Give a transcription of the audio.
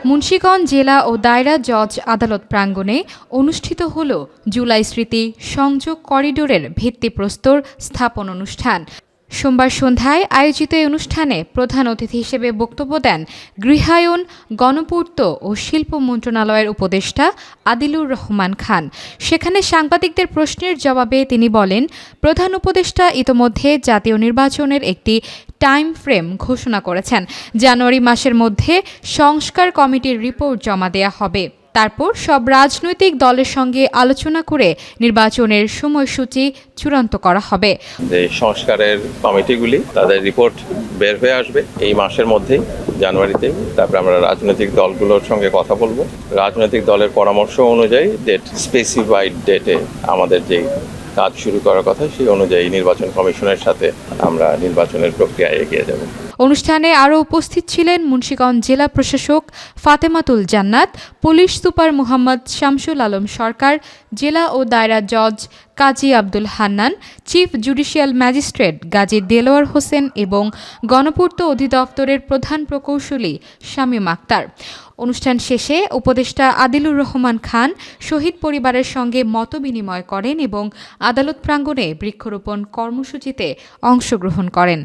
মুন্সিগঞ্জ জেলা ও দায়রা জজ আদালত প্রাঙ্গণে অনুষ্ঠিত হল জুলাই স্মৃতি সংযোগ করিডোরের ভিত্তিপ্রস্তর স্থাপন অনুষ্ঠান। সোমবার সন্ধ্যায় আয়োজিত এই অনুষ্ঠানে প্রধান অতিথি হিসেবে বক্তব্য দেন গৃহায়ন, গণপূর্ত ও শিল্প মন্ত্রণালয়ের উপদেষ্টা আদিলুর রহমান খান। সেখানে সাংবাদিকদের প্রশ্নের জবাবে তিনি বলেন, প্রধান উপদেষ্টা ইতোমধ্যে জাতীয় নির্বাচনের একটি টাইম ফ্রেম ঘোষণা করেছেন। জানুয়ারি মাসের মধ্যে সংস্কার কমিটির রিপোর্ট জমা দেয়া হবে। তারপর সব রাজনৈতিক দলের সঙ্গে আলোচনা করে নির্বাচনের সময়সূচি চূড়ান্ত করা হবে। যে সংস্কারের কমিটিগুলি তাদের রিপোর্ট বের হয়ে আসবে এই মাসের মধ্যেই, জানুয়ারিতে। তারপরে আমরা রাজনৈতিক দলগুলোর সঙ্গে কথা বলবো। রাজনৈতিক দলের পরামর্শ অনুযায়ী স্পেসিফাইড ডেটে আমাদের যে কাজ শুরু করার কথা সেই অনুযায়ী নির্বাচন কমিশনের সাথে আমরা নির্বাচনের প্রক্রিয়ায় এগিয়ে যাব। অনুষ্ঠানে আরও উপস্থিত ছিলেন মুন্সিগঞ্জ জেলা প্রশাসক ফাতেমাতুল জান্নাত, পুলিশ সুপার মোহাম্মদ শামসুল আলম সরকার, জেলা ও দায়রা জজ Kazi Abdul Hannan, chief judicial magistrate Gazi Delwar Hossain এবং গণপূর্ত অধিদপ্তরের প্রধান প্রকৌশলী শামীম আক্তার। অনুষ্ঠান শেষে উপদেষ্টা আদিলুর রহমান খান শহীদ পরিবারের সঙ্গে মতবিনিময় করেন এবং আদালত প্রাঙ্গণে বৃক্ষরোপণ কর্মসূচিতে অংশগ্রহণ করেন।